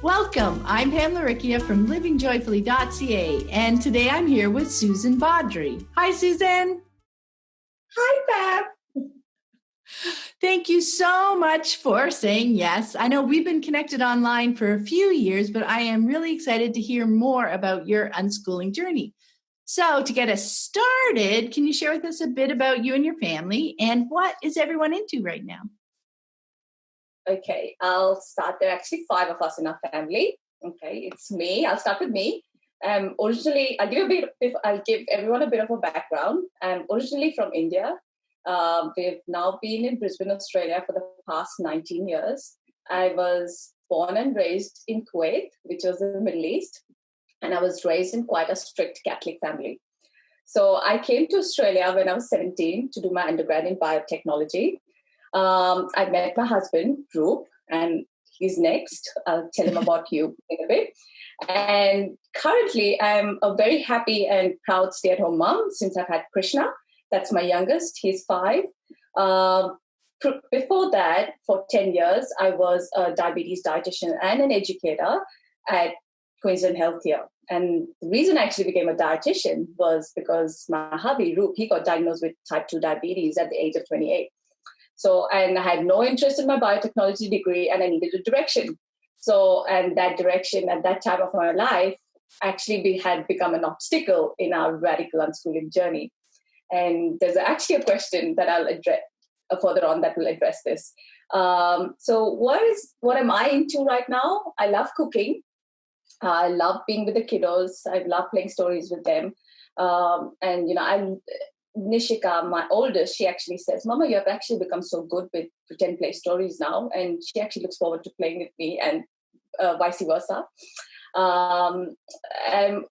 Welcome. I'm Pam Laricchia from livingjoyfully.ca, and today I'm here with Susan Bhadury. Hi, Susan. Hi, Pam. Thank you so much for saying yes. I know we've been connected online for a few years, but I am really excited to hear more about your unschooling journey. So to get us started, can you share with us a bit about you and your family and what is everyone into right now? Okay, I'll start. There are actually 5 of us in our family. Okay, it's me. I'll start with me. Originally, I'll give everyone a bit of a background. I'm originally from India. We've now been in Brisbane, Australia for the past 19 years. I was born and raised in Kuwait, which was in the Middle East, and I was raised in quite a strict Catholic family. So I came to Australia when I was 17 to do my undergrad in biotechnology. I met my husband, Roop, and he's next. I'll tell him about you in a bit. And currently, I'm a very happy and proud stay-at-home mom since I've had Krishna. That's my youngest. He's 5. Before that, for 10 years, I was a diabetes dietitian and an educator at Queensland Healthcare. And the reason I actually became a dietitian was because my hubby, Roop, he got diagnosed with type 2 diabetes at the age of 28. So, and I had no interest in my biotechnology degree and I needed a direction. So, and that direction at that time of my life actually had become an obstacle in our radical unschooling journey. And there's actually a question that I'll address further on that will address this. So what am I into right now? I love cooking. I love being with the kiddos. I love playing stories with them. Nishika, my oldest, she actually says, Mama, you have actually become so good with pretend play stories now. And she actually looks forward to playing with me and vice versa. I'm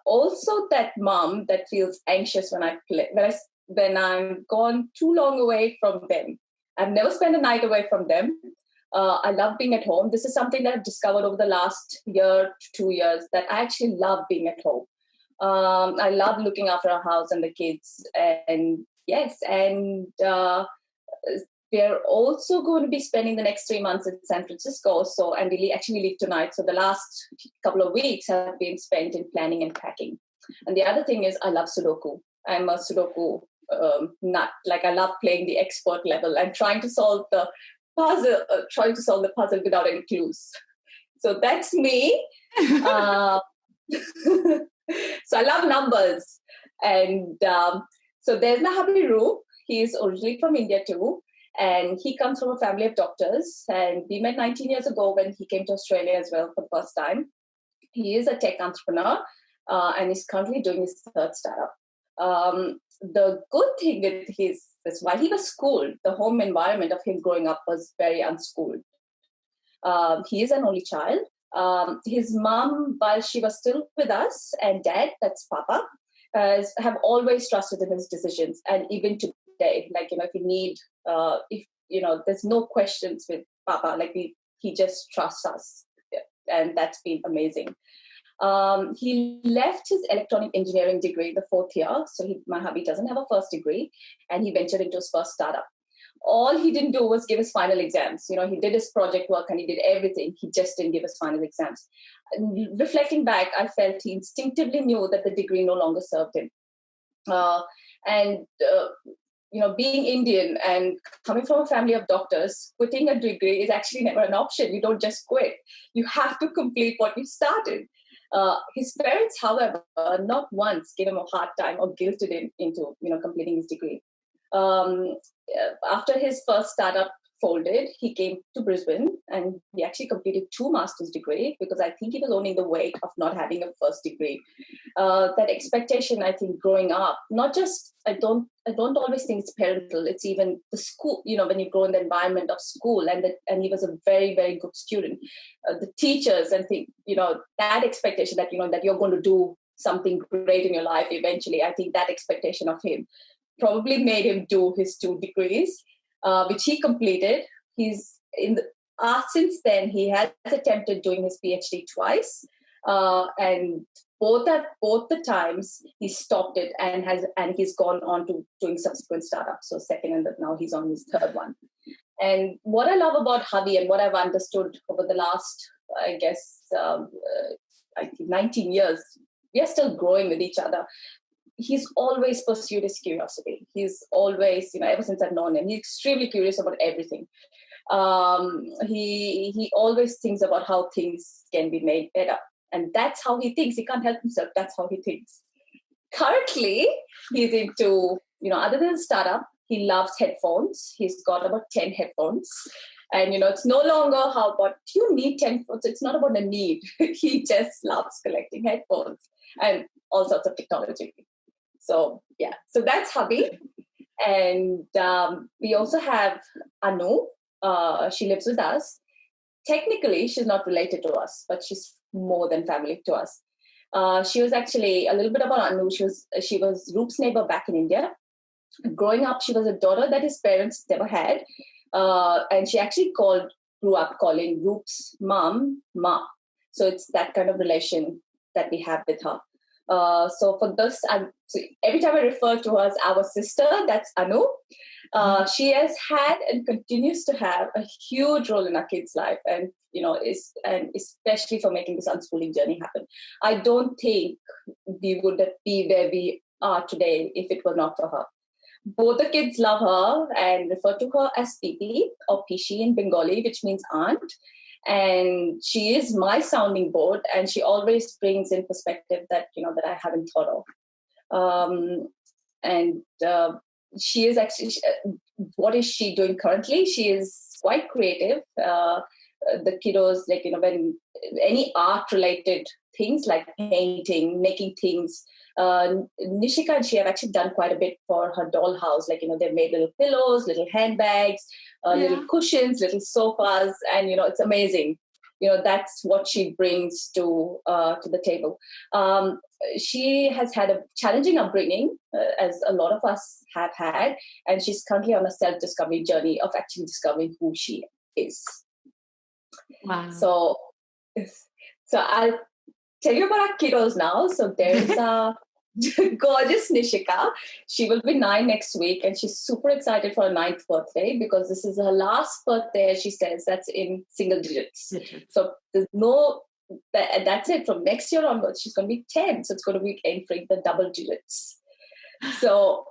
also that mom that feels anxious when I play, when I'm gone too long away from them. I've never spent a night away from them. I love being at home. This is something that I've discovered over the last year to 2 years, that I actually love being at home. I love looking after our house and the kids. And yes, and we're also going to be spending the next 3 months in San Francisco. So, and we actually leave tonight. So the last couple of weeks have been spent in planning and packing. And the other thing is I love Sudoku. I'm a Sudoku nut. Like I love playing the expert level and trying to solve the puzzle without any clues. So that's me. So I love numbers. And so there's my hubby Roop. He's originally from India too. And he comes from a family of doctors. And we met 19 years ago when he came to Australia as well for the first time. He is a tech entrepreneur and he's currently doing his 3rd startup. The good thing with his is while he was schooled, the home environment of him growing up was very unschooled. He is an only child. His mom, while she was still with us, and dad, that's Papa, have always trusted in his decisions. And even today, like, if you need, there's no questions with Papa, like he just trusts us. And that's been amazing. He left his electronic engineering degree the 4th year. So my hubby doesn't have a first degree, and he ventured into his first startup. All he didn't do was give his final exams. He did his project work and he did everything. He just didn't give his final exams. And reflecting back, I felt he instinctively knew that the degree no longer served him. Being Indian and coming from a family of doctors, quitting a degree is actually never an option. You don't just quit. You have to complete what you started. His parents, however, not once gave him a hard time or guilted him into, completing his degree. After his first startup folded, he came to Brisbane and he actually completed 2 master's degrees because I think he was owning the weight of not having a first degree. That expectation, I think, growing up, not just, I don't always think it's parental, it's even the school, when you grow in the environment of school and he was a very, very good student. The teachers and think, that expectation that, that you're going to do something great in your life eventually, I think that expectation of him probably made him do his 2 degrees, which he completed. He's since then he has attempted doing his PhD twice, and both the times he stopped it and he's gone on to doing subsequent startups. So 2nd and now he's on his 3rd one. And what I love about hubby and what I've understood over the last I guess, I think 19 years, we are still growing with each other. He's always pursued his curiosity. He's always, ever since I've known him, he's extremely curious about everything. He always thinks about how things can be made better. And that's how he thinks. He can't help himself. That's how he thinks. Currently, he's into, other than startup, he loves headphones. He's got about 10 headphones. And, it's no longer do you need 10 headphones? It's not about the need. He just loves collecting headphones and all sorts of technology. So, yeah. So that's hubby. And we also have Anu. She lives with us. Technically, she's not related to us, but she's more than family to us. She was actually, a little bit about Anu, she was Roop's neighbor back in India. Growing up, she was a daughter that his parents never had. And she actually grew up calling Roop's mom, Ma. So it's that kind of relation that we have with her. So for this, so every time I refer to her as our sister, that's Anu. She has had and continues to have a huge role in our kids' life, and and especially for making this unschooling journey happen. I don't think we would be where we are today if it were not for her. Both the kids love her and refer to her as Piti or Pishi in Bengali, which means aunt. And she is my sounding board, and she always brings in perspective that that I haven't thought of. She is actually, what is she doing currently? She is quite creative. The kiddos, when any art related things like painting, making things, Nishika and she have actually done quite a bit for her dollhouse. They've made little pillows, little handbags, little cushions, little sofas, and it's amazing. That's what she brings to the table. She has had a challenging upbringing, as a lot of us have had, and she's currently on a self-discovery journey of actually discovering who she is. Wow. So I'll tell you about our kiddos now. So there's gorgeous Nishika. She will be 9 next week, and she's super excited for her 9th birthday because this is her last birthday, she says, that's in single digits. So there's that's it. From next year onwards, she's going to be 10. So it's going to be entering the double digits. So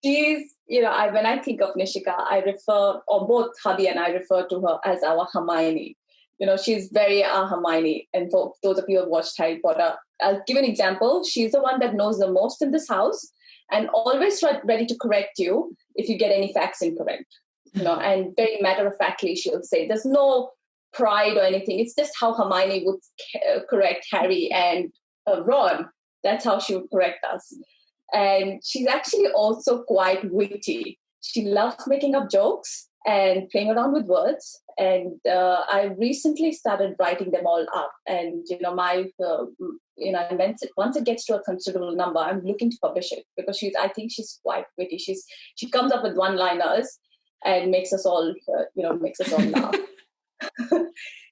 she's, when I think of Nishika, I refer, or both hubby and I refer to her as our Hermione. She's very Hermione. And for those of you who have watched Harry Potter, I'll give an example. She's the one that knows the most in this house and always ready to correct you if you get any facts incorrect. And very matter-of-factly, she'll say, there's no pride or anything. It's just how Hermione would correct Harry and Ron. That's how she would correct us. And she's actually also quite witty. She loves making up jokes and playing around with words. And I recently started writing them all up. And, once it gets to a considerable number, I'm looking to publish it because I think she's quite witty. She comes up with one-liners and makes us all laugh.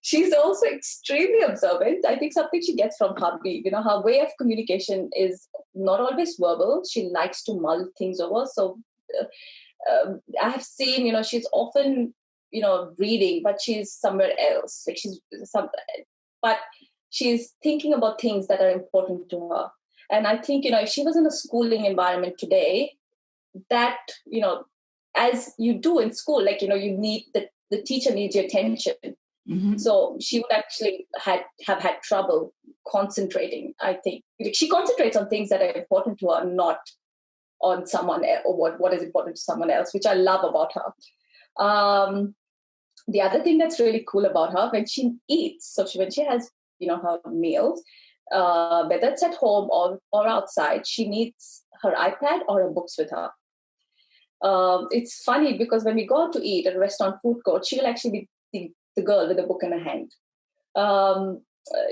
She's also extremely observant. I think something she gets from hubby. Her way of communication is not always verbal. She likes to mull things over. So I have seen, she's often, reading, but she's somewhere else. But she's thinking about things that are important to her. And I think, if she was in a schooling environment today, that, as you do in school, you need the teacher needs your attention. Mm-hmm. So she would actually have had trouble concentrating, I think. She concentrates on things that are important to her, not on someone else, or what is important to someone else, which I love about her. The other thing that's really cool about her, when she eats, when she has, her meals, whether it's at home or outside, she needs her iPad or her books with her. It's funny because when we go out to eat at a restaurant food court, she'll actually be the girl with a book in her hand.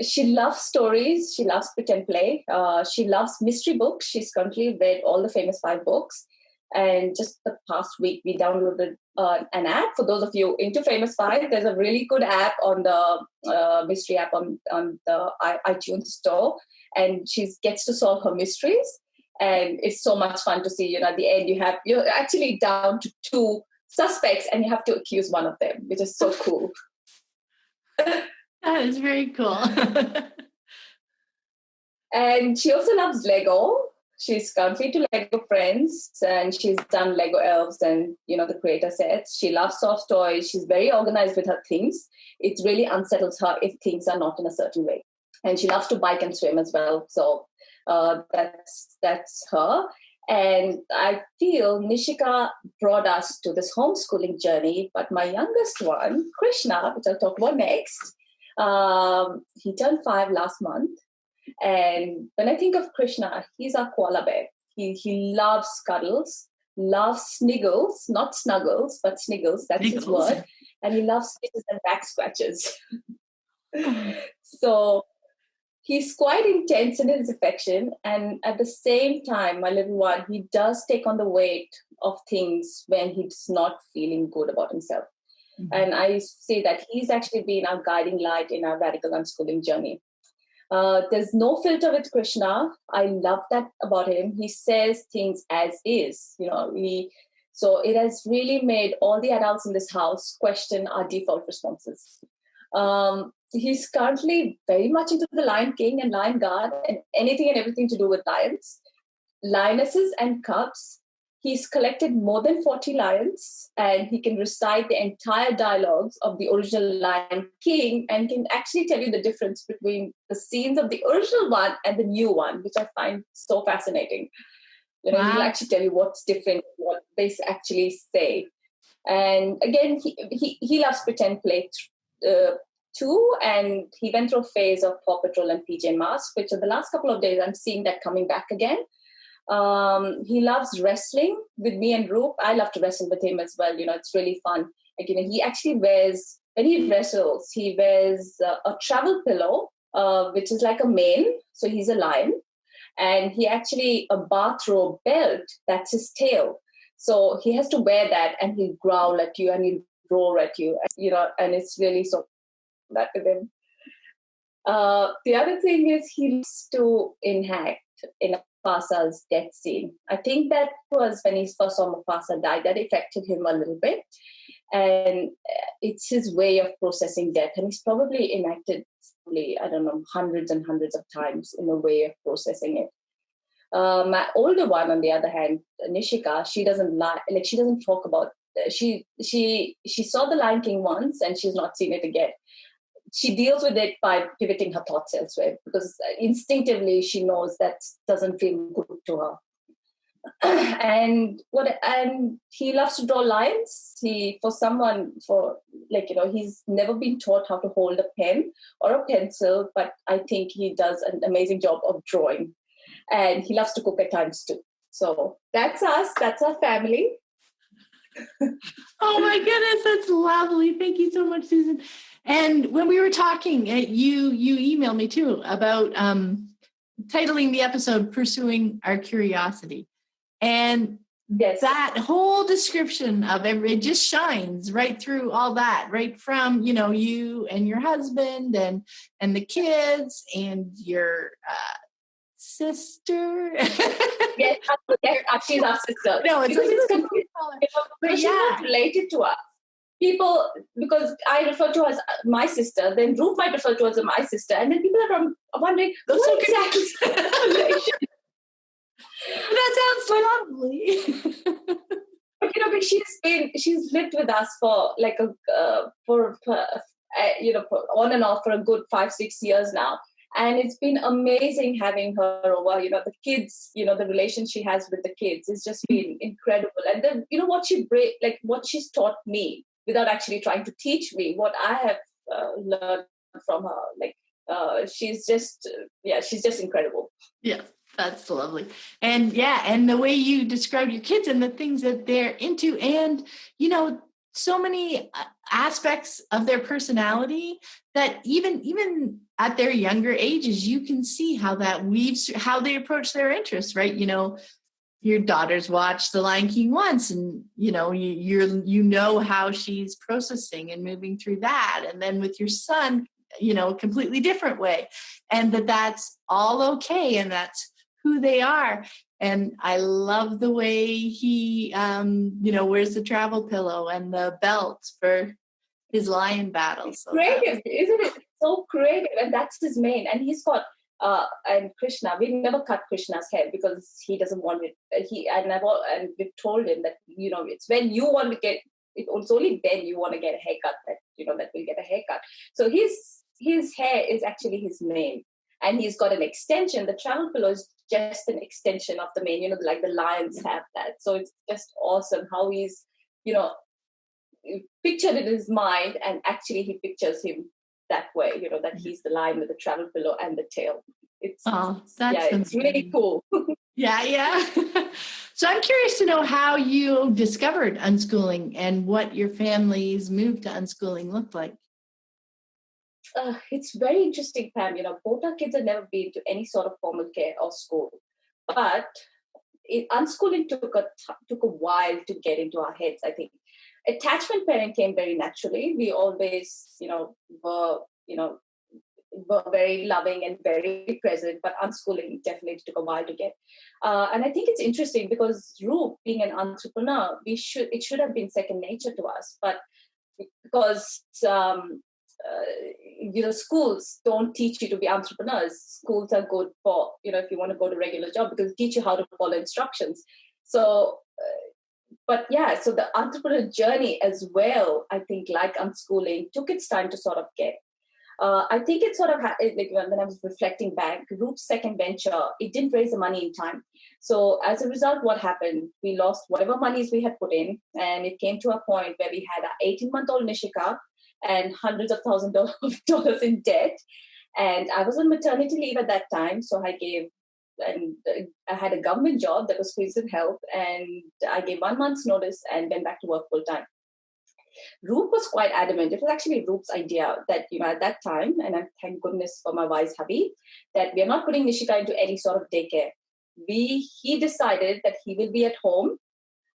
She loves stories. She loves pretend play. She loves mystery books. She's currently read all the famous 5 books. And just the past week, we downloaded an app. For those of you into Famous 5, there's a really good app on the mystery app on the iTunes store. And she gets to solve her mysteries. And it's so much fun to see, at the end, you're actually down to 2 suspects and you have to accuse one of them, which is so cool. That is very cool. And she also loves Lego. She's currently to Lego Friends, and she's done Lego Elves and, the creator sets. She loves soft toys. She's very organized with her things. It really unsettles her if things are not in a certain way. And she loves to bike and swim as well. So that's her. And I feel Nishika brought us to this homeschooling journey. But my youngest one, Krishna, which I'll talk about next, he turned 5 last month. And when I think of Krishna, he's our koala bear. He loves cuddles, loves sniggles, not snuggles, but sniggles. That's his word. And he loves stitches and back scratches. So he's quite intense in his affection. And at the same time, my little one, he does take on the weight of things when he's not feeling good about himself. Mm-hmm. And I say that he's actually been our guiding light in our radical unschooling journey. There's no filter with Krishna. I love that about him. He says things as is. So it has really made all the adults in this house question our default responses. He's currently very much into the Lion King and Lion Guard and anything and everything to do with lions, lionesses and cubs. He's collected more than 40 lions, and he can recite the entire dialogues of the original Lion King and can actually tell you the difference between the scenes of the original one and the new one, which I find so fascinating. He'll actually tell you what's different, what they actually say. And again, he loves pretend play too, and he went through a phase of Paw Patrol and PJ Masks, which in the last couple of days I'm seeing that coming back again. He loves wrestling with me and Roop. I love to wrestle with him as well. It's really fun. He actually wears, when he wrestles, he wears a travel pillow, which is like a mane. So he's a lion. And he actually, a bathrobe belt, that's his tail. So he has to wear that, and he'll growl at you and he'll roar at you, and it's really so that with him. The other thing is he used to enact in Mufasa's death scene. I think that was when he first saw Mufasa die, that affected him a little bit. And it's his way of processing death. And he's probably enacted, hundreds and hundreds of times in a way of processing it. My older one, on the other hand, Nishika, she doesn't talk about, she saw the Lion King once and she's not seen it again. She deals with it by pivoting her thoughts elsewhere because instinctively she knows that doesn't feel good to her. And he loves to draw lines. He's never been taught how to hold a pen or a pencil, but I think he does an amazing job of drawing. And he loves to cook at times too. So that's us. That's our family. Oh my goodness, that's lovely. Thank you so much, Susan. And when we were talking, you emailed me too about titling the episode "Pursuing Our Curiosity," and yes, that whole description of it just shines right through all that, right from you and your husband and the kids and your sister. Yes, she's our sister. No, it's but she's not related to us. People, because I refer to her as my sister, then Ruth might refer to her as my sister, and then people are wondering, what exactly is that sounds lovely. But she's lived with us for on and off for a good 5-6 years now. And it's been amazing having her over. The kids, the relation she has with the kids has just been incredible. And then, what she's taught me without actually trying to teach me, what I have learned from her. She's just incredible. Yeah, that's lovely. And and the way you describe your kids and the things that they're into, and, so many aspects of their personality that even at their younger ages, you can see how that weaves, how they approach their interests, right? Your daughter's watched The Lion King once, and you how she's processing and moving through that, and then with your son, a completely different way, and that's all okay, and that's who they are. And I love the way he, wears the travel pillow and the belt for his lion battle. So that Creative, isn't it? So creative, and that's his main. And he's got and Krishna. We never cut Krishna's hair because he doesn't want it. And we've told him that it's when you want to get it's only then you want to get a haircut that that will get a haircut. So his hair is actually his mane, and he's got an extension. The travel pillow is just an extension of the mane. Like the lions have that. So it's just awesome how he's pictured it in his mind, and actually he pictures him that way, that he's the lion with the travel pillow and the tail. It's really cool. Yeah. So I'm curious to know how you discovered unschooling and what your family's move to unschooling looked like. It's very interesting, Pam. Both our kids have never been to any sort of formal care or school, but unschooling took a while to get into our heads. I think attachment parent came very naturally. We always, were very loving and very present, but unschooling definitely took a while to get. And I think it's interesting because Roop, being an entrepreneur, it should have been second nature to us, but because schools don't teach you to be entrepreneurs. Schools are good for if you want to go to regular job, because they teach you how to follow instructions. So so the entrepreneur journey as well, I think, like unschooling, took its time to sort of get. I think it sort of when I was reflecting back, Roop's second venture, it didn't raise the money in time. So as a result, what happened? We lost whatever monies we had put in, and it came to a point where we had our 18-month-old Nishika and hundreds of thousands of dollars in debt. And I was on maternity leave at that time, so I had a government job that was squeezing help, and I gave 1 month's notice and went back to work full time. Roop was quite adamant. It was actually Roop's idea that, at that time, and I thank goodness for my wise hubby, that we are not putting Nishika into any sort of daycare. He decided that he will be at home,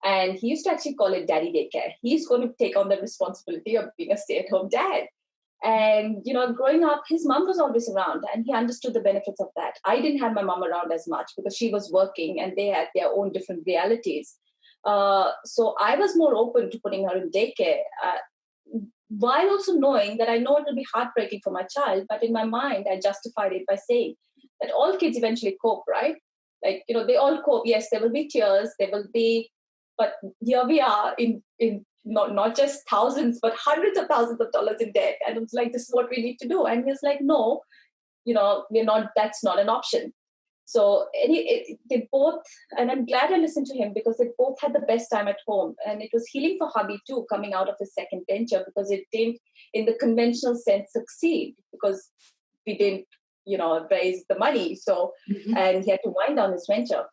and he used to actually call it daddy daycare. He's going to take on the responsibility of being a stay-at-home dad. And, growing up, his mom was always around, and he understood the benefits of that. I didn't have my mom around as much because she was working and they had their own different realities. So I was more open to putting her in daycare, while also knowing that I know it will be heartbreaking for my child. But in my mind, I justified it by saying that all kids eventually cope, right? Like, they all cope. Yes, there will be tears, there will be, but here we are in not just thousands, but hundreds of thousands of dollars in debt. And it's like, this is what we need to do. And he's like, no, we're not, that's not an option. So they both, and I'm glad I listened to him, because they both had the best time at home. And it was healing for hubby too, coming out of his second venture, because it didn't, in the conventional sense, succeed, because we didn't, raise the money. So, and he had to wind down his venture.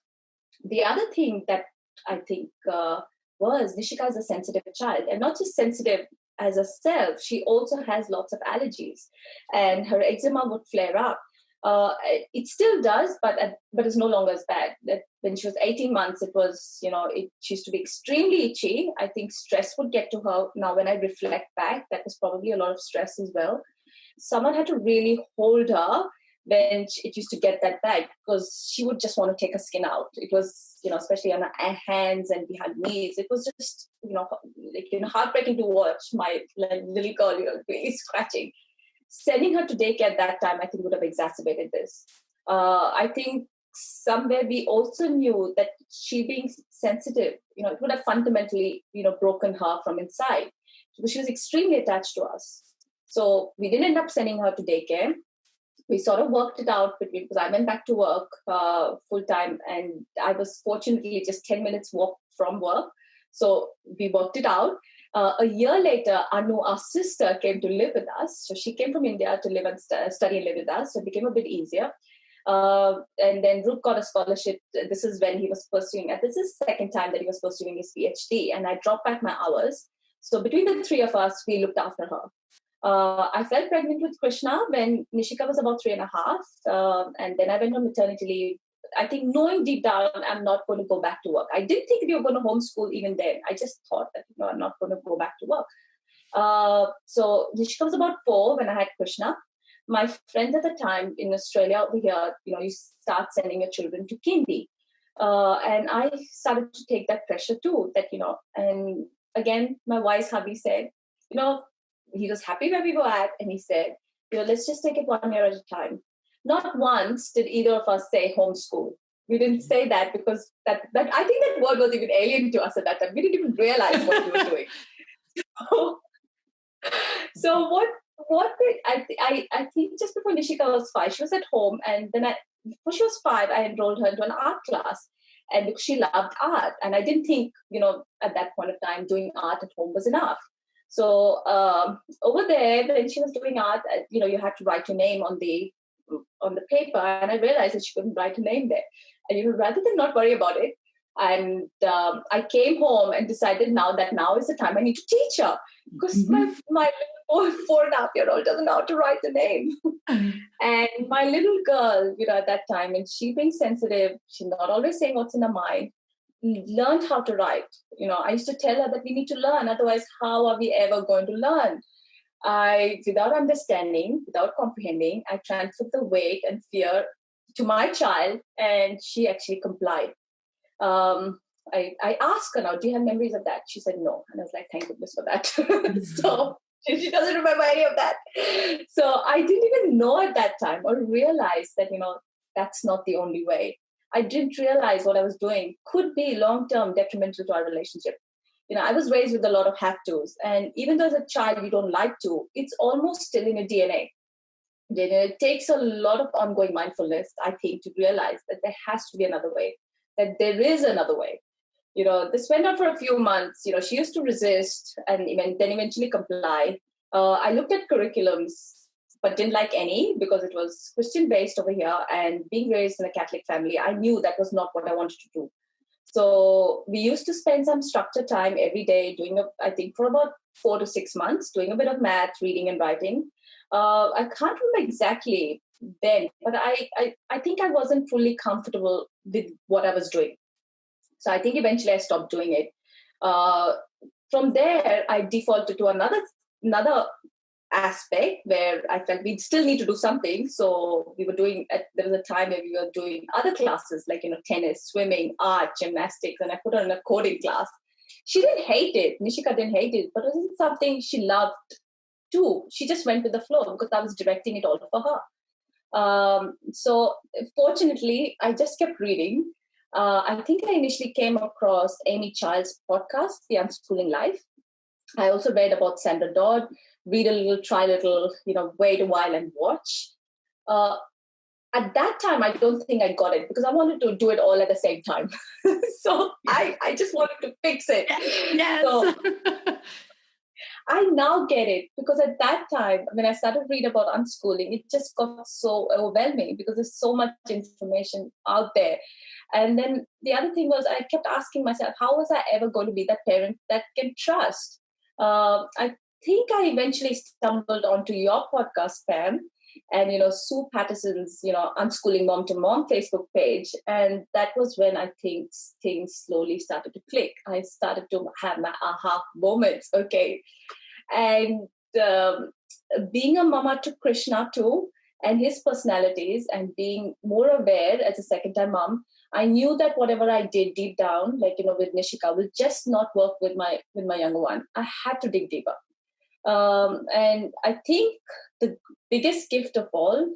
The other thing that I think was Nishika is a sensitive child, and not just sensitive as herself, she also has lots of allergies, and her eczema would flare up. It still does, but it's no longer as bad. That when she was 18 months, it was, she used to be extremely itchy. I think stress would get to her. Now, when I reflect back, that was probably a lot of stress as well. Someone had to really hold her when it used to get that bad, because she would just want to take her skin out. It was, especially on her hands and behind knees. It was just, heartbreaking to watch my little girl, really scratching. Sending her to daycare at that time, I think, would have exacerbated this. I think somewhere we also knew that she being sensitive, it would have fundamentally, broken her from inside, because she was extremely attached to us. So we didn't end up sending her to daycare. We sort of worked it out because I went back to work full time, and I was fortunately just 10 minutes walk from work. So we worked it out. A year later, Anu, our sister, came to live with us. So she came from India to live and study and live with us. So it became a bit easier. And then Roop got a scholarship. This is when he was pursuing, and this is the second time that he was pursuing his PhD. And I dropped back my hours. So between the three of us, we looked after her. I fell pregnant with Krishna when Nishika was about 3.5. And then I went on maternity leave. I think knowing deep down, I'm not going to go back to work. I didn't think we were going to homeschool even then. I just thought that, I'm not going to go back to work. So Nishika was about 4 when I had Krishna. My friends at the time in Australia over here, you start sending your children to kindy. And I started to take that pressure too, that, and again, my wise hubby said, he was happy where we were at, and he said, let's just take it 1 year at a time. Not once did either of us say homeschool. We didn't say that because that I think that word was even alien to us at that time. We didn't even realize what we were doing. So I think just before Nishika was 5, she was at home, and then before she was 5, I enrolled her into an art class, and she loved art, and I didn't think at that point of time doing art at home was enough. So over there, when she was doing art, you had to write your name on the paper, and I realized that she couldn't write her name there. And rather than not worry about it, and I came home and decided now is the time I need to teach her, because my 4.5-year-old doesn't know how to write the name. And my little girl, at that time, and she being sensitive, she's not always saying what's in her mind, learned how to write. I used to tell her that we need to learn, otherwise how are we ever going to learn? Without understanding, without comprehending, I transferred the weight and fear to my child, and she actually complied. I asked her now, do you have memories of that? She said no. And I was like, thank goodness for that. So she doesn't remember any of that. So I didn't even know at that time or realize that, that's not the only way. I didn't realize what I was doing could be long-term detrimental to our relationship. I was raised with a lot of have-tos. And even though as a child you don't like to, it's almost still in your DNA. It takes a lot of ongoing mindfulness, I think, to realize that there has to be another way, that there is another way. This went on for a few months. She used to resist and then eventually comply. I looked at curriculums, but didn't like any because it was Christian-based over here. And being raised in a Catholic family, I knew that was not what I wanted to do. So we used to spend some structured time every day I think for about 4 to 6 months, doing a bit of math, reading and writing. I can't remember exactly then, but I think I wasn't fully comfortable with what I was doing. So I think eventually I stopped doing it. From there, I defaulted to another aspect where I felt we'd still need to do something. So there was a time where we were doing other classes like, tennis, swimming, art, gymnastics, and I put her in a coding class. She didn't hate it. Nishika didn't hate it, but it wasn't something she loved too. She just went with the flow because I was directing it all for her. So fortunately, I just kept reading. I think I initially came across Amy Child's podcast, The Unschooling Life. I also read about Sandra Dodd, read a little, try a little, wait a while and watch. At that time, I don't think I got it because I wanted to do it all at the same time. So I just wanted to fix it. Yes. So I now get it because at that time, when I started to read about unschooling, it just got so overwhelming because there's so much information out there. And then the other thing was I kept asking myself, how was I ever going to be that parent that can trust? I think I eventually stumbled onto your podcast, Pam, and, Sue Patterson's, Unschooling Mom to Mom Facebook page. And that was when I think things slowly started to click. I started to have my aha moments. Okay. And being a mama to Krishna too, and his personalities, and being more aware as a second-time mom, I knew that whatever I did deep down, like, with Nishika, will just not work with my younger one. I had to dig deeper. And I think the biggest gift of all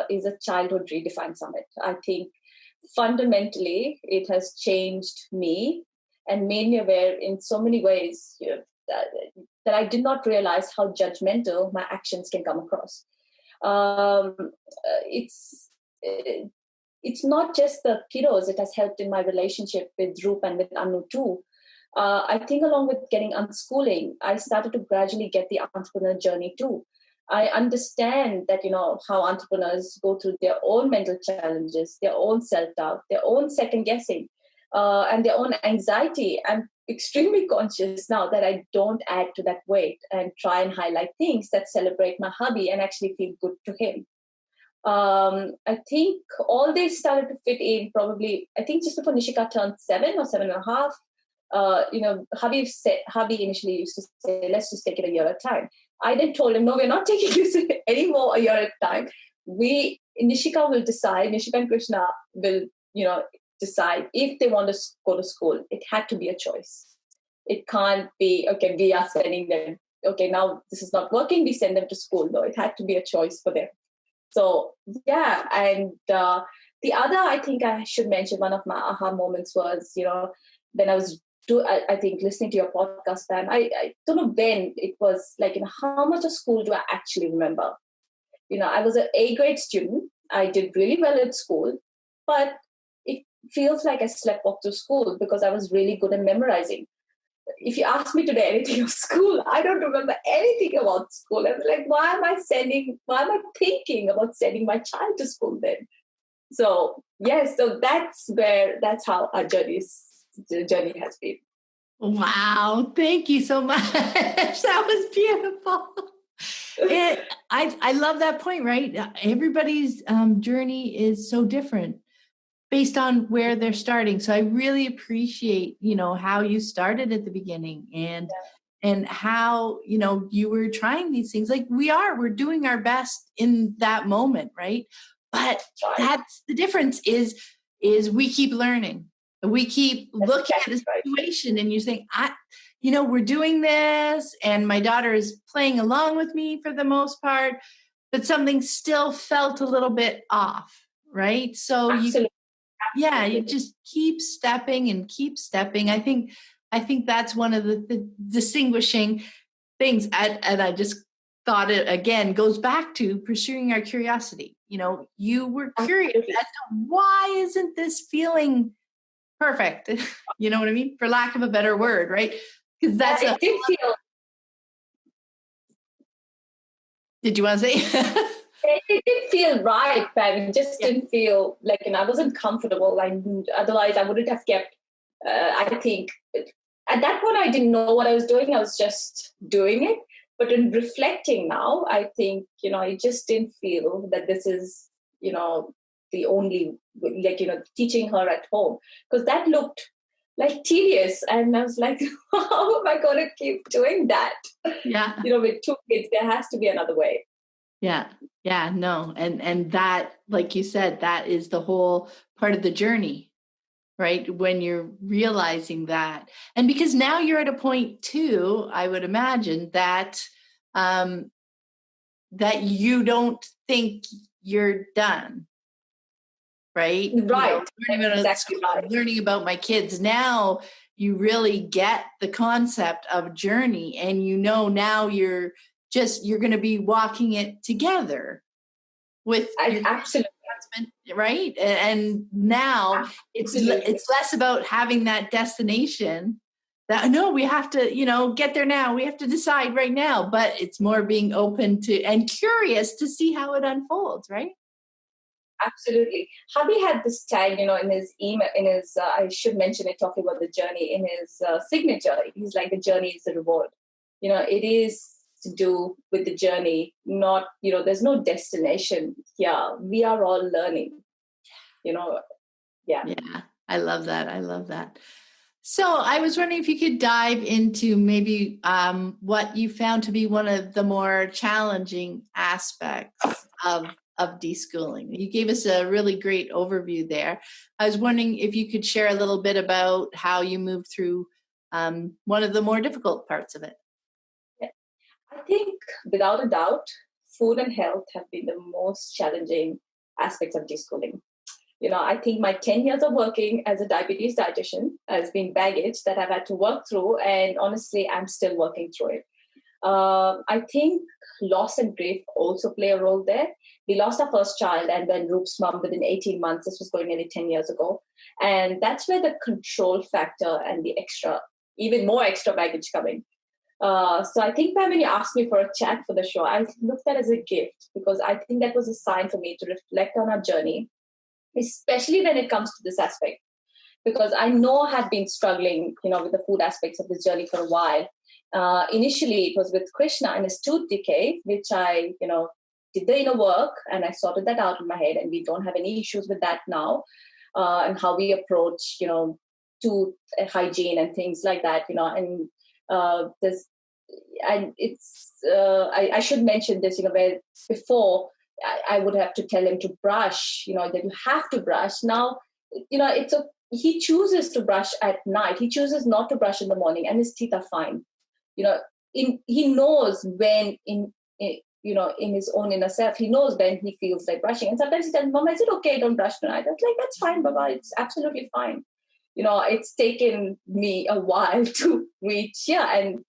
is a Childhood Redefined Summit. I think fundamentally it has changed me and made me aware in so many ways that I did not realize how judgmental my actions can come across. It's not just the kiddos. It has helped in my relationship with Roop and with Anu too. I think along with getting unschooling, I started to gradually get the entrepreneur journey too. I understand that, how entrepreneurs go through their own mental challenges, their own self-doubt, their own second-guessing, and their own anxiety. I'm extremely conscious now that I don't add to that weight and try and highlight things that celebrate my hubby and actually feel good to him. I think all this started to fit in probably, I think just before Nishika turned 7 or 7.5. Hubby initially used to say, let's just take it a year at a time. I then told him, no, we're not taking this anymore a year at a time. Nishika will decide, Nishika and Krishna will, decide if they want to go to school. It had to be a choice. It can't be, okay, we are sending them okay, now this is not working, we send them to school. No, it had to be a choice for them. So, yeah. And the other, I think I should mention, one of my aha moments was, when I was, I think, listening to your podcast, and I don't know when it was, like, how much of school do I actually remember? I was an A grade student. I did really well at school, but it feels like I slept walk through school because I was really good at memorizing. If you ask me today anything of school, I don't remember anything about school. I was like, why am I thinking about sending my child to school then? So, yes, so that's how our journey has been. Wow. Thank you so much. That was beautiful. I love that point, right? Everybody's journey is so different based on where they're starting. So I really appreciate, how you started at the beginning and how, you were trying these things. Like we're doing our best in that moment, right? But that's the difference is we keep learning. We keep looking at the situation and you're saying, we're doing this and my daughter is playing along with me for the most part, but something still felt a little bit off, right? So Absolutely. you just keep stepping and keep stepping. I think that's one of the distinguishing things. And I just thought it again goes back to pursuing our curiosity. You were curious as to why isn't this feeling perfect? You know what I mean? For lack of a better word, right? Because that's it did feel. Did you want to say? It didn't feel right, but it just didn't feel like, I wasn't comfortable. Otherwise, I wouldn't have kept. I think at that point, I didn't know what I was doing. I was just doing it. But in reflecting now, I think, I just didn't feel that this is, the only, teaching her at home. Because that looked like tedious. And I was like, how am I going to keep doing that? Yeah. With two kids, there has to be another way. Yeah. Yeah, no. And that, like you said, that is the whole part of the journey, right? When you're realizing that. And because now you're at a point too, I would imagine that, that you don't think you're done, right? Right. Learning about my kids. Now you really get the concept of journey and now you're going to be walking it together with your absolutely husband, right? And now it's less about having that destination that no, we have to get there now, we have to decide right now, but it's more being open to and curious to see how it unfolds, right? Absolutely. Hubby had this tag, in his email, I should mention it, talking about the journey, in his signature. He's like, the journey is the reward. It is to do with the journey, not, there's no destination here. We are all learning, Yeah. Yeah. I love that. So I was wondering if you could dive into maybe what you found to be one of the more challenging aspects of deschooling. You gave us a really great overview there. I was wondering if you could share a little bit about how you moved through one of the more difficult parts of it. Yeah. I think, without a doubt, food and health have been the most challenging aspects of deschooling. I think my 10 years of working as a diabetes dietitian has been baggage that I've had to work through. And honestly, I'm still working through it. I think loss and grief also play a role there. We lost our first child and then Roop's mom within 18 months. This was going nearly 10 years ago. And that's where the control factor and the even more extra baggage come in. So I think when you asked me for a chat for the show, I looked at it as a gift because I think that was a sign for me to reflect on our journey, especially when it comes to this aspect, because I know I had been struggling, with the food aspects of this journey for a while. Initially, it was with Krishna and his tooth decay, which I, did the inner work and I sorted that out in my head, and we don't have any issues with that now. And how we approach, tooth hygiene and things like that, and I should mention this, where before I would have to tell him to brush, that you have to brush. Now, he chooses to brush at night. He chooses not to brush in the morning and his teeth are fine. he knows when in his own inner self, he knows when he feels like brushing. And sometimes he says, Mama, is it okay? Don't brush tonight. I was like, that's fine, Baba. It's absolutely fine. It's taken me a while to reach here and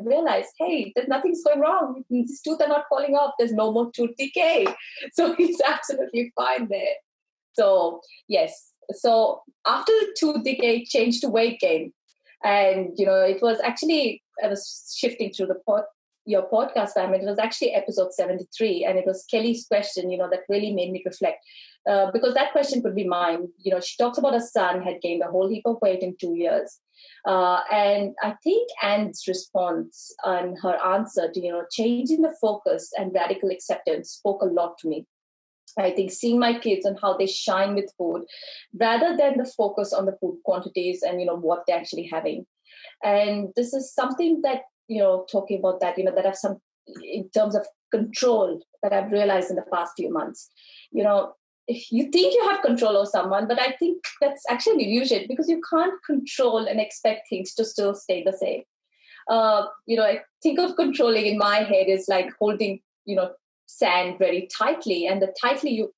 realize, hey, there's nothing's going wrong. His teeth are not falling off. There's no more tooth decay. So he's absolutely fine there. So, yes. So after the tooth decay, changed to weight gain. And, it was actually, I was shifting through your podcast, Pam. It was actually episode 73. And it was Kelly's question, that really made me reflect. Because that question could be mine. She talks about her son had gained a whole heap of weight in 2 years. And I think Anne's response and her answer to, changing the focus and radical acceptance spoke a lot to me. I think seeing my kids and how they shine with food rather than the focus on the food quantities and, what they're actually having. And this is something that, talking about that, that I've some in terms of control that I've realized in the past few months. If you think you have control over someone, but I think that's actually an illusion because you can't control and expect things to still stay the same. I think of controlling in my head is like holding, sand very tightly, and the tighter you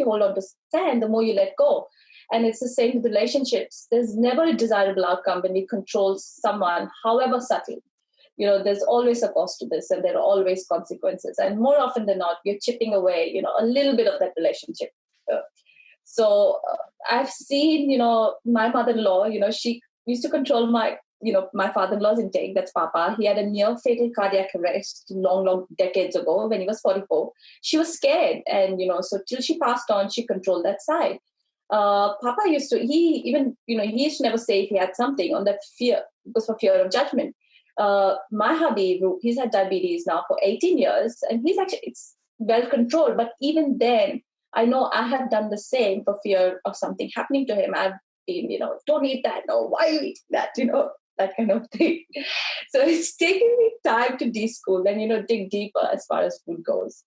hold on to sand, the more you let go. And it's the same with relationships. There's never a desirable outcome when we control someone, however subtle. There's always a cost to this, and there are always consequences. And more often than not, you're chipping away, a little bit of that relationship. So I've seen, my mother-in-law, she used to control my father-in-law's intake. That's Papa. He had a near fatal cardiac arrest long decades ago when he was 44. She was scared. And, so till she passed on, she controlled that side. Papa used to never say if he had something on that fear, because for fear of judgment. My hubby, he's had diabetes now for 18 years, and it's well controlled. But even then, I know I have done the same for fear of something happening to him. I've been, don't eat that. No, why are you eating that? That kind of thing. So it's taken me time to deschool and, dig deeper as far as food goes.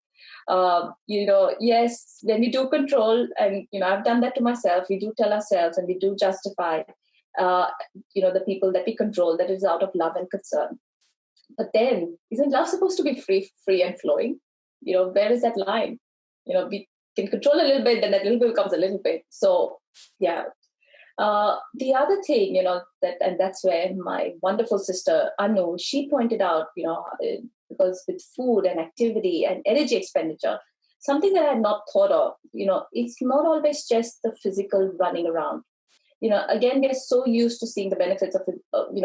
Yes, when we do control, and, I've done that to myself, we do tell ourselves and we do justify, the people that we control, that is out of love and concern. But then, isn't love supposed to be free and flowing? Where is that line? We can control a little bit, then that little bit becomes a little bit. So, yeah. The other thing, that's where my wonderful sister, Anu, she pointed out, because with food and activity and energy expenditure, something that I had not thought of, it's not always just the physical running around. Again, we're so used to seeing the benefits of,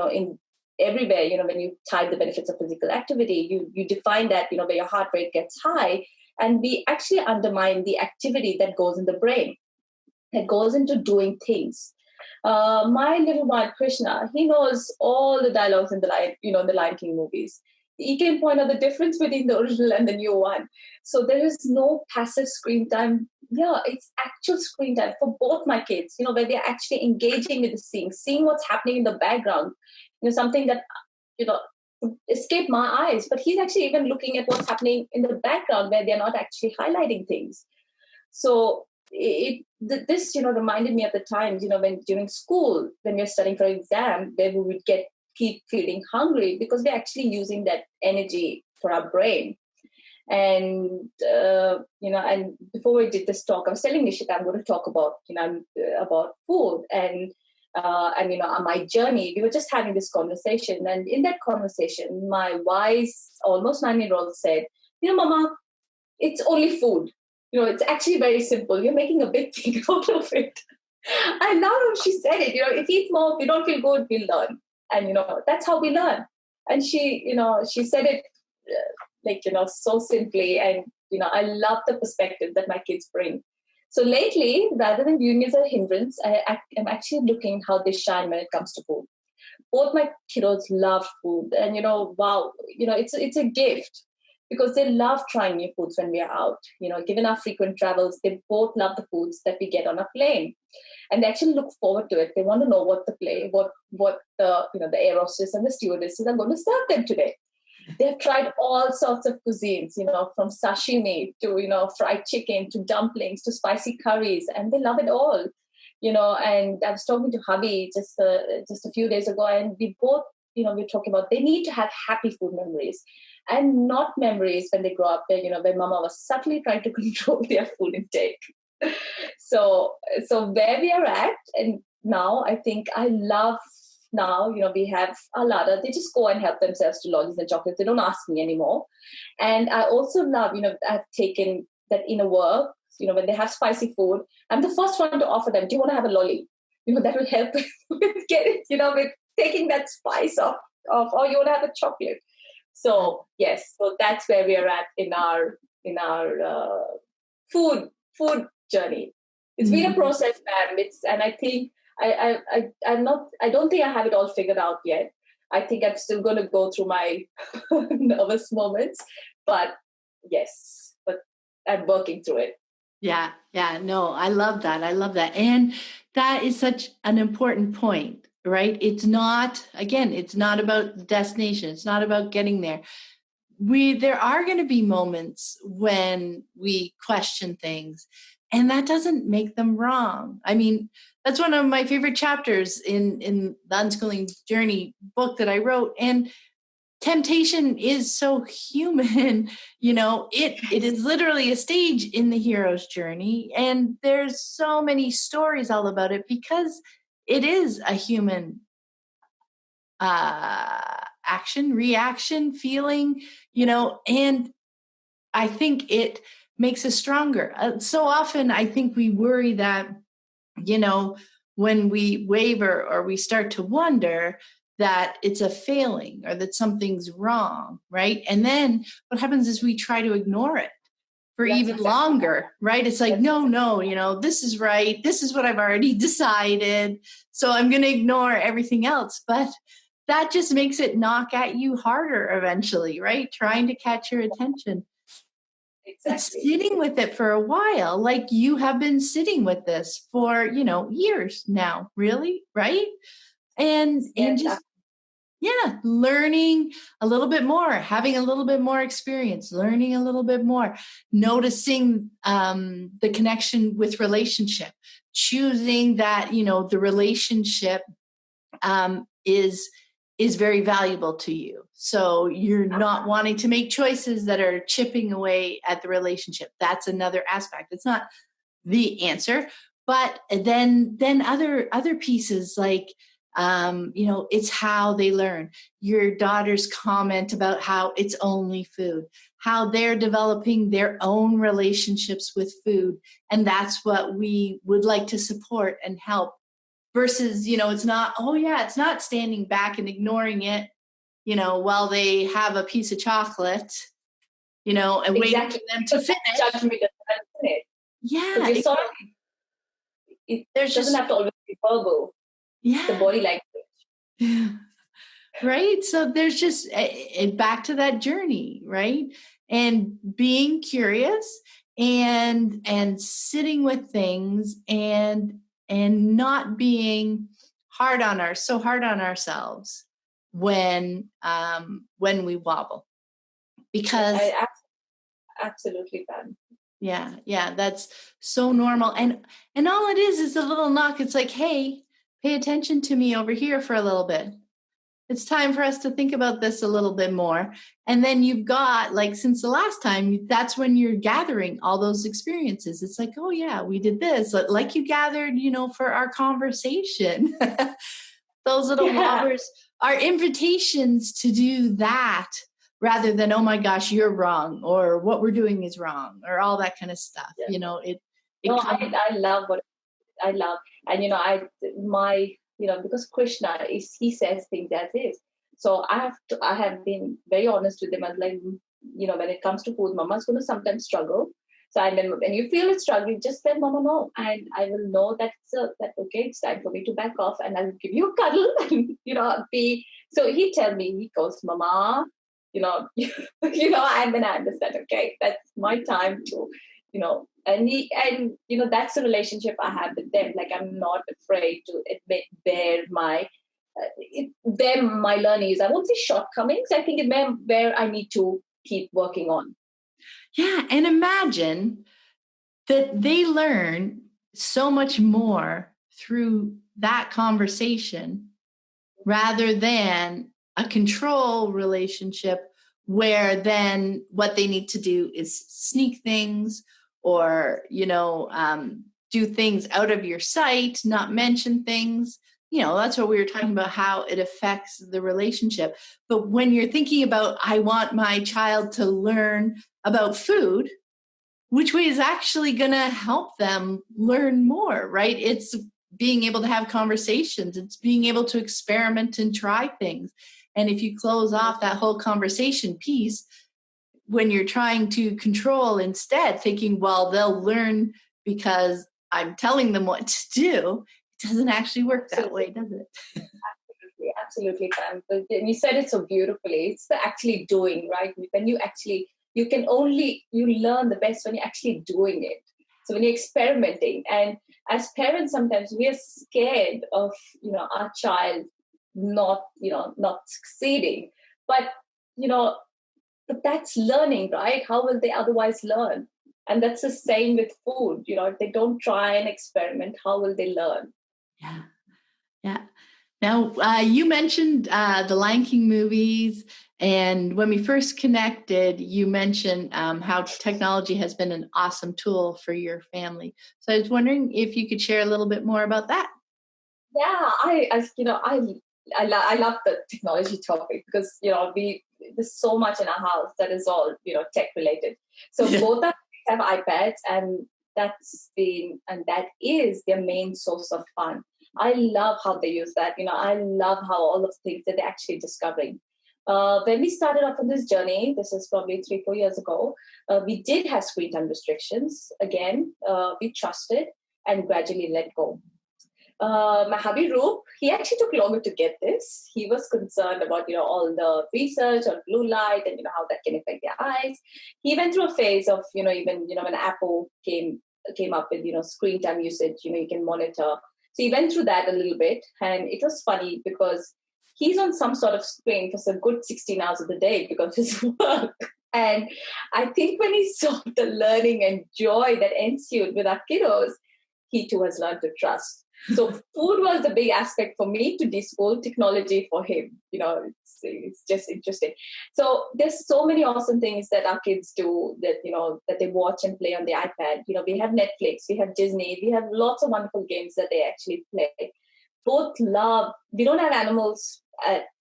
in everywhere, when you tie the benefits of physical activity, you define that, where your heart rate gets high, and we actually undermine the activity that goes in the brain, that goes into doing things. My little one, Krishna, he knows all the dialogues in the Lion King movies. He can point out the difference between the original and the new one. So there is no passive screen time. Yeah, it's actual screen time for both my kids, where they're actually engaging with the scene, seeing what's happening in the background, something that, escaped my eyes. But he's actually even looking at what's happening in the background where they're not actually highlighting things. So this reminded me of the times, when during school, when we're studying for an exam, where we would keep feeling hungry because we're actually using that energy for our brain. And, and before we did this talk, I was telling Nishita, I'm going to talk about, about food and my journey. We were just having this conversation. And in that conversation, my wise, almost 9-year-old said, Mama, it's only food. It's actually very simple. You're making a big thing out of it. And now she said it, if we eat more, we don't feel good, we'll learn. And, that's how we learn. And she said it so simply. And, I love the perspective that my kids bring. So lately, rather than viewing it as a hindrance, I'm actually looking how they shine when it comes to food. Both my kiddos love food. And, wow, it's a gift. Because they love trying new foods when we are out. Given our frequent travels, they both love the foods that we get on a plane. And they actually look forward to it. They want to know what the air hostess and the stewardesses are going to serve them today. They've tried all sorts of cuisines, from sashimi to, fried chicken to dumplings to spicy curries, and they love it all. And I was talking to hubby just a few days ago, and we both, we're talking about, they need to have happy food memories and not memories when they grow up there, where mama was subtly trying to control their food intake. So where we are at, and now I think I love now, we have our ladder. They just go and help themselves to lollies and chocolates. They don't ask me anymore. And I also love, I've taken that inner work, when they have spicy food, I'm the first one to offer them, do you want to have a lolly? That will help with getting, with taking that spice off, or you want to have a chocolate. So yes, so that's where we are at in our food journey. It's been a process, ma'am. And I think I don't think I have it all figured out yet. I think I'm still going to go through my nervous moments, but yes, but I'm working through it. Yeah. No, I love that. And that is such an important point, right? It's not about the destination. It's not about getting there. There are going to be moments when we question things, and that doesn't make them wrong. I mean, that's one of my favorite chapters in the Unschooling Journey book that I wrote. And temptation is so human, it is literally a stage in the hero's journey. And there's so many stories all about it because it is a human action, reaction, feeling, and I think it makes us stronger. So often I think we worry that, when we waver or we start to wonder, that it's a failing or that something's wrong, right? And then what happens is we try to ignore it for even longer, right? It's like, no, this is right. This is what I've already decided. So I'm going to ignore everything else. But that just makes it knock at you harder eventually, right? Trying to catch your attention. Exactly. But sitting with it for a while, like you have been sitting with this for, years now, really, right? And just, learning a little bit more, having a little bit more experience, learning a little bit more, noticing the connection with relationship, choosing that, the relationship is very valuable to you. So you're not wanting to make choices that are chipping away at the relationship. That's another aspect. It's not the answer, but then other pieces like, it's how they learn. Your daughter's comment about how it's only food, how they're developing their own relationships with food. And that's what we would like to support and help. Versus, it's not standing back and ignoring it, while they have a piece of chocolate, and waiting for them to finish. Yeah. Exactly. It doesn't have to always be verbal. Yeah. The body language. Right. So there's just back to that journey, right? And being curious and sitting with things and not being so hard on ourselves when we wobble, because I absolutely can. Yeah, that's so normal. And all it is a little knock. It's like, hey, pay attention to me over here for a little bit. It's time for us to think about this a little bit more. And then you've got, like, since the last time, that's when you're gathering all those experiences. It's like, oh yeah, we did this. Like you gathered, for our conversation. Those little wobbers are invitations to do that rather than, oh my gosh, you're wrong, or what we're doing is wrong, or all that kind of stuff. I love what I love. And, because Krishna he says things as is. So I have been very honest with him. I was like, when it comes to food, Mama's going to sometimes struggle. So and then when you feel it's struggling, just let Mama know, and I will know that okay, it's time for me to back off, and I'll give you a cuddle, and be. So he tell me, he goes, Mama, and then I understand. Okay, that's my time to, and that's the relationship I have with them. Like, I'm not afraid to admit where my learning is. I won't say shortcomings. I think where I need to keep working on. Yeah, and imagine that they learn so much more through that conversation rather than a control relationship where then what they need to do is sneak things or, do things out of your sight, not mention things. That's what we were talking about, how it affects the relationship. But when you're thinking about, I want my child to learn about food, which way is actually going to help them learn more, right? It's being able to have conversations. It's being able to experiment and try things. And if you close off that whole conversation piece, when you're trying to control instead, thinking, well, they'll learn because I'm telling them what to do, it doesn't actually work that way, does it? Absolutely, Pam. But you said it so beautifully. It's the actually doing, right? When you learn the best when you're actually doing it. So when you're experimenting, and as parents, sometimes we are scared of, our child not succeeding. But, but that's learning, right? How will they otherwise learn? And that's the same with food. If they don't try and experiment, how will they learn? Yeah. Yeah. Now, you mentioned the Lion King movies, and when we first connected, you mentioned how technology has been an awesome tool for your family. So I was wondering if you could share a little bit more about that. Yeah, I love the technology topic because there's so much in our house that is all tech related. So both of us have iPads, and that is their main source of fun. I love how they use that. I love how all of the things that they're actually discovering. When we started off on this journey, this is probably 3-4 years ago, we did have screen time restrictions. Again, we trusted and gradually let go. My hubby Roop, he actually took longer to get this. He was concerned about all the research on blue light and how that can affect their eyes. He went through a phase of even when Apple came up with screen time usage, you can monitor. So he went through that a little bit, and it was funny because he's on some sort of screen for some good 16 hours of the day because of his work. And I think when he saw the learning and joy that ensued with our kiddos, he too has learned to trust. So food was the big aspect for me to deschool, technology for him. It's just interesting. So there's so many awesome things that our kids do that, that they watch and play on the iPad. We have Netflix, we have Disney, we have lots of wonderful games that they actually play. Both love, we don't have animals,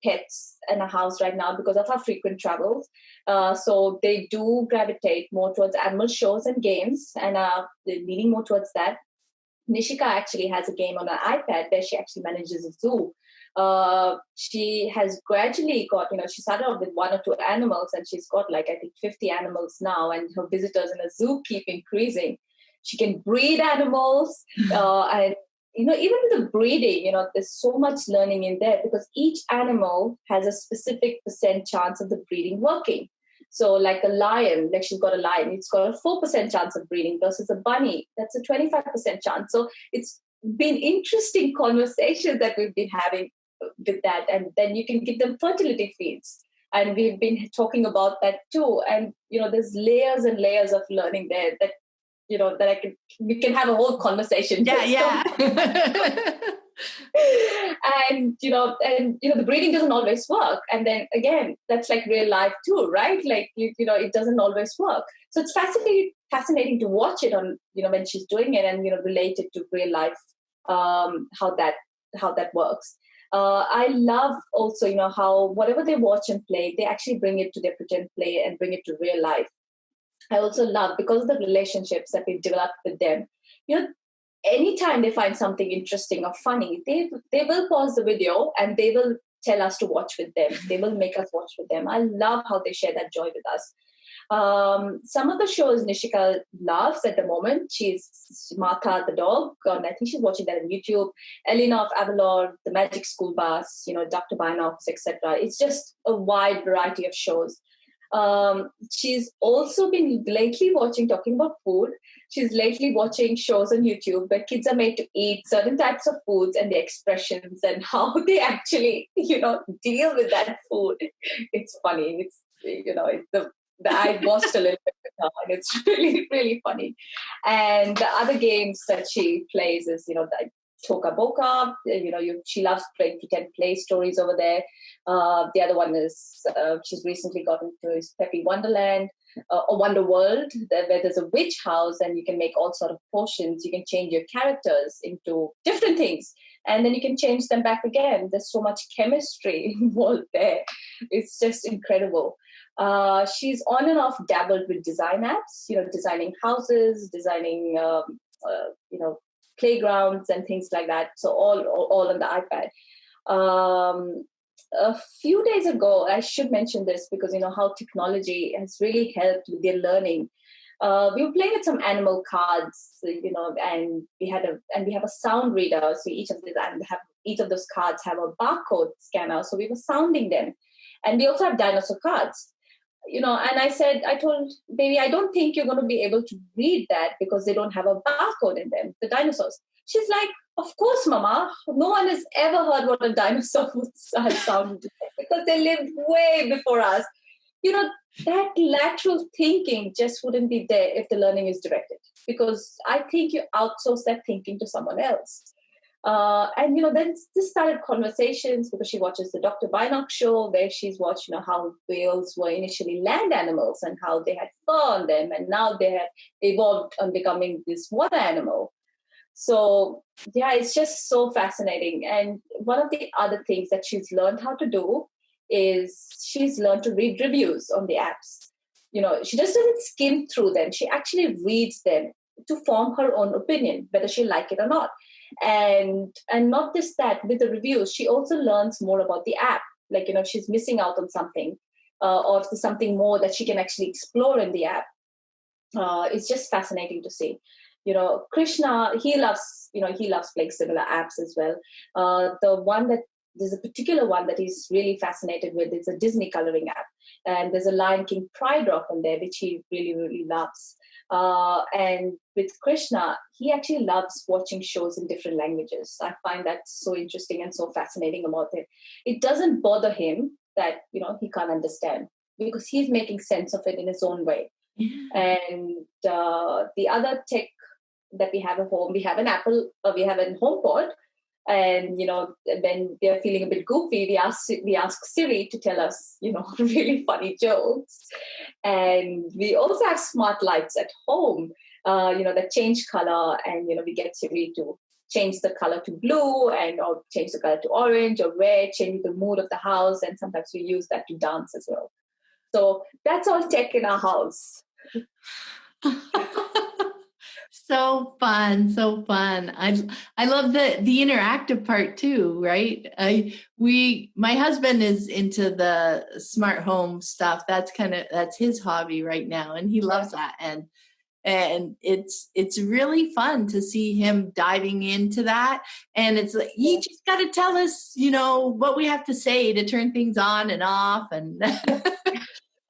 pets in our house right now because of our frequent travels. So they do gravitate more towards animal shows and games, and they're leaning more towards that. Nishika actually has a game on her iPad where she actually manages a zoo. She has gradually got, she started off with 1 or 2 animals, and she's got I think 50 animals now, and her visitors in a zoo keep increasing. She can breed animals, and even with the breeding, there's so much learning in there because each animal has a specific % chance of the breeding working. So like a lion, she's got a lion, it's got a 4% chance of breeding versus a bunny, that's a 25% chance. So it's been interesting conversations that we've been having with that. And then you can give them fertility feeds. And we've been talking about that too. And, there's layers and layers of learning there that, we can have a whole conversation. Yeah. And the breeding doesn't always work, and then again that's like real life too, right? It doesn't always work. So it's fascinating to watch it on when she's doing it and relate it to real life, how that works. I love also how whatever they watch and play, they actually bring it to their pretend play and bring it to real life. I also love, because of the relationships that we've developed with them, anytime they find something interesting or funny, they will pause the video and they will tell us to watch with them. They will make us watch with them. I love how they share that joy with us. Some of the shows Nishika loves at the moment, she's Martha the dog, and I think she's watching that on YouTube. Elena of Avalor, The Magic School Bus, Dr. Binox, etc. It's just a wide variety of shows. She's also been lately talking about food. She's lately watching shows on YouTube where kids are made to eat certain types of foods and their expressions and how they actually, deal with that food. It's funny. I watched a little bit with her, and it's really, really funny. And the other games that she plays is, Toka Boca. She loves playing pretend play stories over there. The other one is she's recently gotten to is Peppy Wonderland or Wonder World, where there's a witch house and you can make all sort of potions. You can change your characters into different things, and then you can change them back again. There's so much chemistry involved there. It's just incredible. She's on and off dabbled with design apps, designing houses, designing, playgrounds and things like that. So all on the iPad. A few days ago, I should mention this because how technology has really helped with their learning. We were playing with some animal cards, and we have a sound reader. So each of those cards have a barcode scanner. So we were sounding them, and we also have dinosaur cards. And I told baby, I don't think you're going to be able to read that because they don't have a barcode in them, the dinosaurs. She's like, of course, Mama. No one has ever heard what a dinosaur would sound because they lived way before us. That lateral thinking just wouldn't be there if the learning is directed, because I think you outsource that thinking to someone else. Then this started conversations because she watches the Dr. Bynock show where she's watched, how whales were initially land animals and how they had fur on them, and now they have evolved on becoming this water animal. So, yeah, it's just so fascinating. And one of the other things that she's learned how to do is she's learned to read reviews on the apps. She just doesn't skim through them. She actually reads them to form her own opinion, whether she like it or not. And not just that, with the reviews, she also learns more about the app. Like, she's missing out on something or there's something more that she can actually explore in the app. It's just fascinating to see. Krishna, he loves playing similar apps as well. There's a particular one that he's really fascinated with. It's a Disney coloring app. And there's a Lion King Pride Rock on there, which he really, really loves. And with Krishna, he actually loves watching shows in different languages. I find that so interesting and so fascinating about it. It doesn't bother him that, he can't understand because he's making sense of it in his own way. Yeah. And the other tech that we have at home, we have an Apple, we have a HomePod. And, when they're feeling a bit goofy, we ask Siri to tell us, really funny jokes. And we also have smart lights at home, that change color. And, we get Siri to change the color to blue or change the color to orange or red, change the mood of the house. And sometimes we use that to dance as well. So that's all tech in our house. So fun. I love the interactive part too, right? My husband is into the smart home stuff. That's his hobby right now, and he loves that. And it's really fun to see him diving into that. And it's like, you just got to tell us, what we have to say to turn things on and off and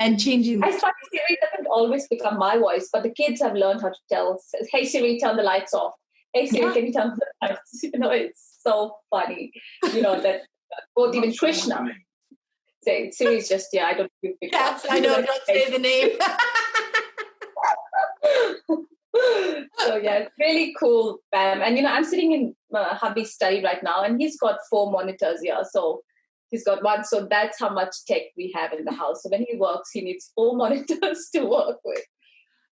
and changing. I find Siri doesn't always become my voice, but the kids have learned how to tell, hey, Siri, turn the lights off. Hey, Siri, can you turn the lights? It's so funny, that both even Krishna say, Siri's just, I don't pick up. I know, don't say the name. So, it's really cool, Pam. And, I'm sitting in hubby's study right now, and he's got 4 monitors here. So, he's got one, so that's how much tech we have in the house. So when he works, he needs 4 monitors to work with.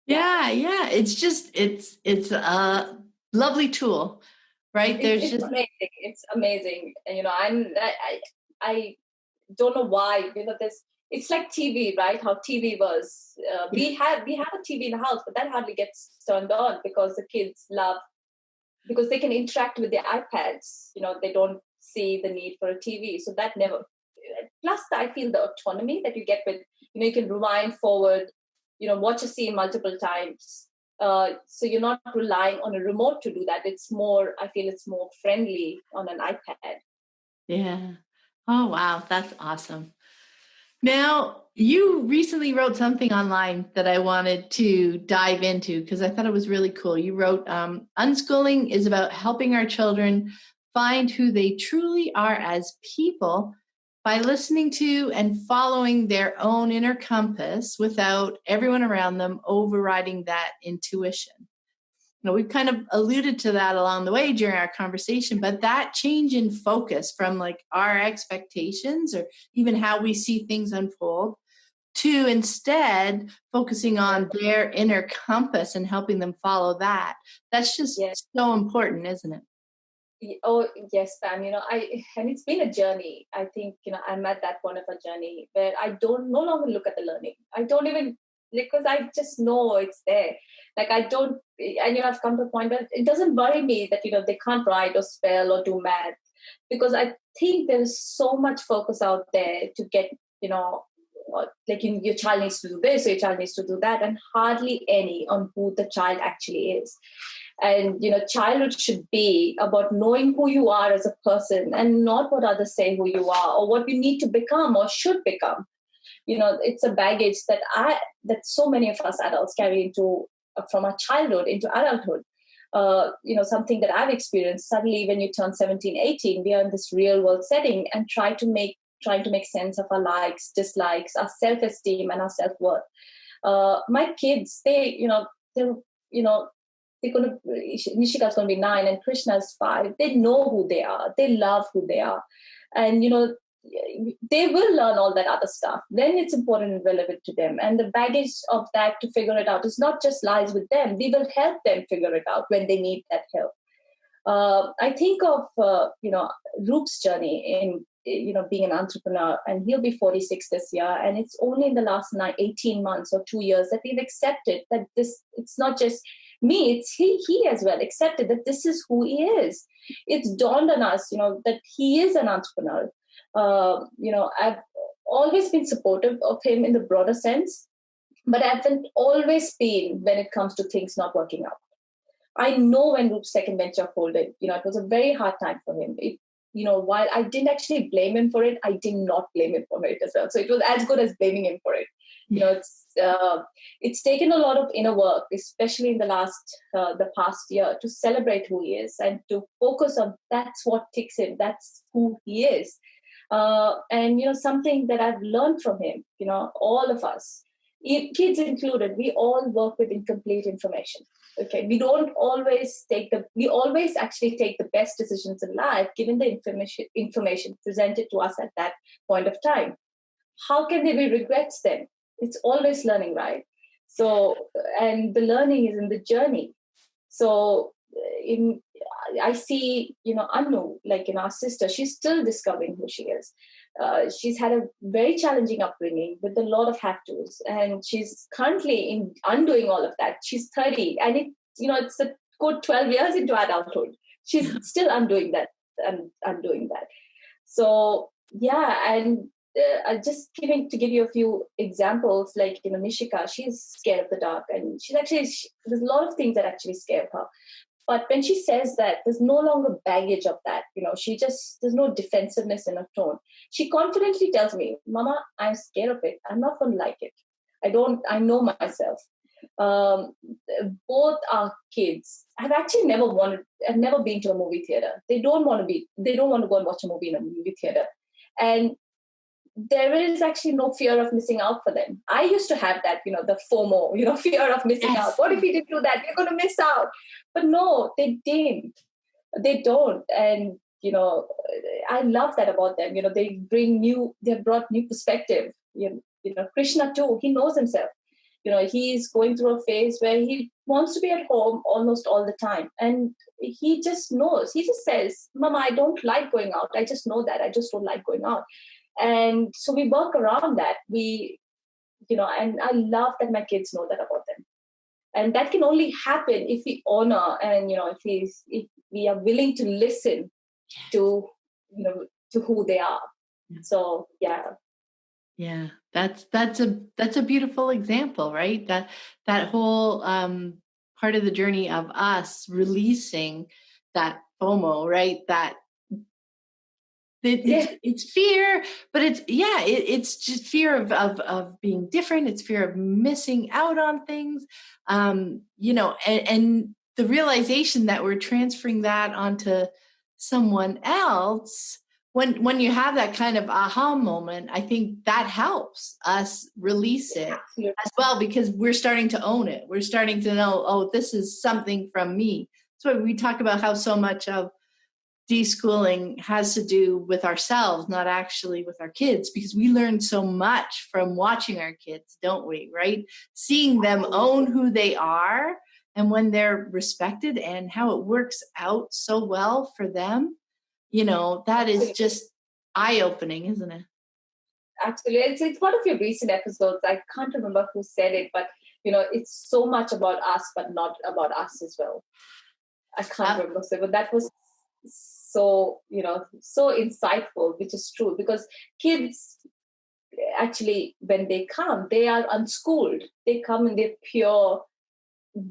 Yeah. It's a lovely tool, right? It's amazing. It's amazing. And I don't know why. It's like TV, right? How TV was. We have a TV in the house, but that hardly gets turned on because the kids because they can interact with their iPads. They don't see the need for a TV. So that never, plus I feel the autonomy that you get with, you can rewind forward, watch a scene multiple times. So you're not relying on a remote to do that. I feel it's more friendly on an iPad. Yeah. Oh, wow. That's awesome. Now, you recently wrote something online that I wanted to dive into because I thought it was really cool. You wrote, Unschooling is about helping our children find who they truly are as people by listening to and following their own inner compass without everyone around them overriding that intuition. we've kind of alluded to that along the way during our conversation, but that change in focus from like our expectations or even how we see things unfold to instead focusing on their inner compass and helping them follow that. That's just so important, isn't it? Oh, yes, Pam. And it's been a journey. I think, I'm at that point of a journey where I don't no longer look at the learning. I don't even, because I just know it's there. Like I don't, and I've come to a point where it doesn't worry me that, they can't write or spell or do math, because I think there is so much focus out there to get, like your child needs to do this, or your child needs to do that, and hardly any on who the child actually is. And childhood should be about knowing who you are as a person, and not what others say who you are or what you need to become or should become. It's a baggage that so many of us adults carry into from our childhood into adulthood. Something that I've experienced. Suddenly when you turn 17, 18, we are in this real world setting and trying to make sense of our likes, dislikes, our self-esteem and our self-worth. My kids, Nishika's going to be 9 and Krishna's 5. They know who they are. They love who they are. And, they will learn all that other stuff. Then it's important and relevant to them. And the baggage of that to figure it out is not just lies with them. We will help them figure it out when they need that help. I think of, Roop's journey in, being an entrepreneur, and he'll be 46 this year. And it's only in the last 18 months or 2 years that we've accepted that it's not just me, it's he as well, accepted that this is who he is. It's dawned on us, that he is an entrepreneur. I've always been supportive of him in the broader sense, but I haven't always been when it comes to things not working out. I know when Roop's second venture folded, it was a very hard time for him. While I didn't actually blame him for it, I did not blame him for it as well. So it was as good as blaming him for it. It's taken a lot of inner work, especially in the past year, to celebrate who he is and to focus on that's what ticks him. That's who he is. And something that I've learned from him, all of us, kids included, we all work with incomplete information. Okay, we always actually take the best decisions in life given the information presented to us at that point of time. How can there be regrets then? It's always learning, right? So, and the learning is in the journey. So I see, Anu, like our sister, she's still discovering who she is. She's had a very challenging upbringing with a lot of have-tos, and she's currently undoing all of that. She's 30, and it's a good 12 years into adulthood. She's still undoing that and undoing that. So yeah, and just to give you a few examples, like Nishika, she's scared of the dark, and there's a lot of things that actually scare her. But when she says that, there's no longer baggage of that. There's no defensiveness in her tone. She confidently tells me, Mama, I'm scared of it. I'm not going to like it. I know myself. Both our kids have actually have never been to a movie theater. They don't want to go and watch a movie in a movie theater. And there is actually no fear of missing out for them. I used to have that, the FOMO, fear of missing out. What if we didn't do that? We're going to miss out. But no, they didn't. They don't. And, I love that about them. They've brought new perspective. Krishna too, he knows himself. He's going through a phase where he wants to be at home almost all the time. And he just knows. He just says, Mama, I don't like going out. I just know that. I just don't like going out. And so we work around that. And I love that my kids know that about them. And that can only happen if we honor and, if we are willing to listen to who they are. So, yeah. Yeah, that's a beautiful example, right? That whole part of the journey of us releasing that FOMO, right? That it's fear, but it's just fear of being different. It's fear of missing out on things, and the realization that we're transferring that onto someone else when you have that kind of aha moment, I think that helps us release it as well, because we're starting to own it. We're starting to know, oh, this is something from me. So we talk about how so much of deschooling has to do with ourselves, not actually with our kids, because we learn so much from watching our kids, don't we? Right? Seeing them own who they are and when they're respected and how it works out so well for them. That is just eye-opening, isn't it? Absolutely. It's one of your recent episodes. I can't remember who said it, but it's so much about us, but not about us as well. I can't remember, but that was so so insightful, which is true, because kids actually, when they come, they are unschooled. They come in their pure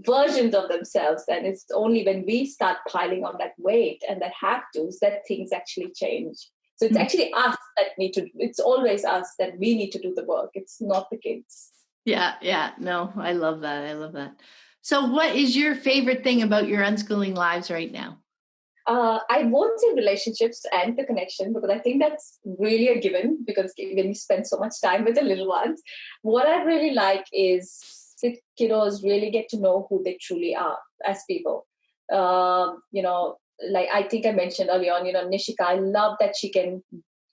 versions of themselves, and it's only when we start piling on that weight and that have tos that things actually change. So it's actually us that it's always us that we need to do the work. It's not the kids. Yeah. No, I love that. So what is your favorite thing about your unschooling lives right now? I won't say relationships and the connection, because I think that's really a given, because when you spend so much time with the little ones, what I really like is the kiddos really get to know who they truly are as people. Like I think I mentioned earlier on, Nishika, I love that she can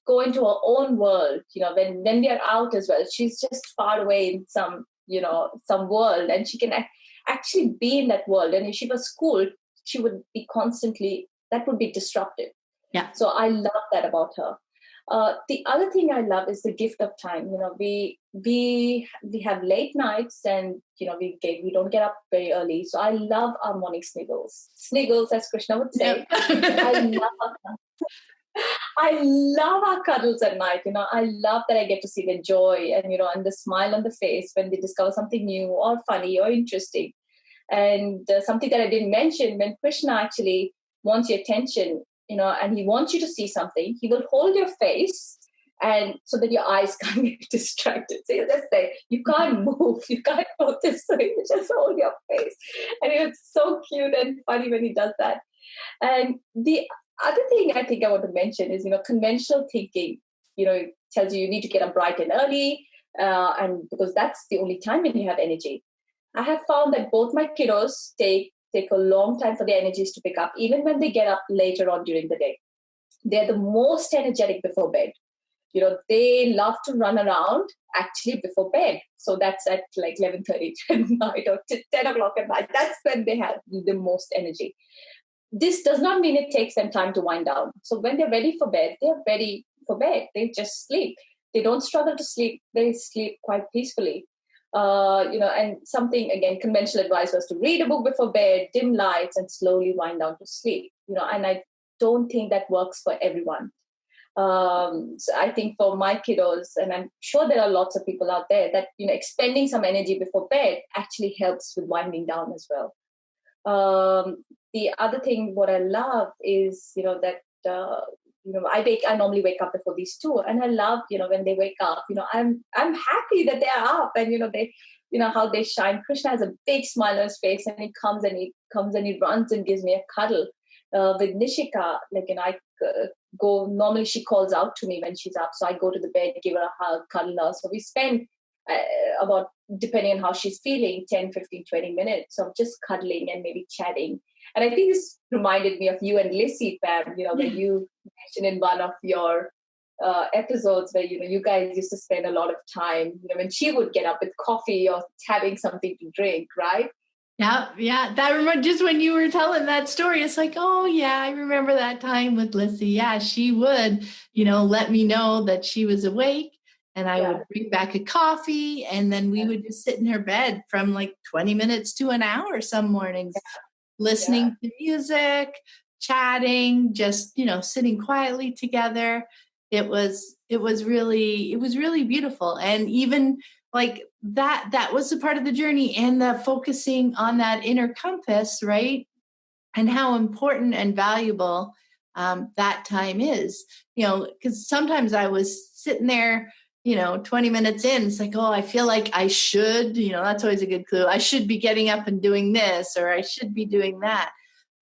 go into her own world, when we are out as well. She's just far away in some world, and she can actually be in that world. And if she was schooled, she would be constantly, that would be disruptive. Yeah. So I love that about her. The other thing I love is the gift of time. We have late nights, and we don't get up very early. So I love our morning sniggles, as Krishna would say. Yep. I love our cuddles at night. I love that I get to see the joy and the smile on the face when they discover something new or funny or interesting. And something that I didn't mention, when Krishna actually wants your attention, and he wants you to see something, he will hold your face, and so that your eyes can't get distracted. So you just say, you can't move, you can't focus, so you just hold your face. And it's so cute and funny when he does that. And the other thing I think I want to mention is, conventional thinking, tells you need to get up bright and early, and because that's the only time when you have energy. I have found that both my kiddos take a long time for their energies to pick up, even when they get up later on during the day. They're the most energetic before bed. They love to run around actually before bed. So that's at like 11:30 at night or 10 o'clock at night. That's when they have the most energy. This does not mean it takes them time to wind down. So when they're ready for bed, they're ready for bed. They just sleep. They don't struggle to sleep. They sleep quite peacefully. And something, again, conventional advice was to read a book before bed, dim lights, and slowly wind down to sleep. And I don't think that works for everyone. So I think for my kiddos, and I'm sure there are lots of people out there, that, expending some energy before bed actually helps with winding down as well. The other thing, what I love is, that, I normally wake up before these two, and I love, when they wake up, I'm happy that they're up, and, they, how they shine. Krishna has a big smile on his face, and he comes and he runs and gives me a cuddle. With Nishika, I go, normally she calls out to me when she's up. So I go to the bed, give her a hug, cuddle her. So we spend about, depending on how she's feeling, 10, 15, 20 minutes of just cuddling and maybe chatting. And I think this reminded me of you and Lissy, Pam, when you mentioned in one of your episodes where, you guys used to spend a lot of time, when she would get up with coffee or having something to drink, right? Yeah. That remember, just when you were telling that story, it's like, oh yeah, I remember that time with Lissy. Yeah, she would, let me know that she was awake, and I would bring back a coffee, and then we would just sit in her bed from like 20 minutes to an hour some mornings, listening to music, chatting, just, sitting quietly together. It was really beautiful. And even like that was a part of the journey, and the focusing on that inner compass, right? And how important and valuable that time is, because sometimes I was sitting there, 20 minutes in, it's like, oh, I feel like I should, that's always a good clue. I should be getting up and doing this, or I should be doing that.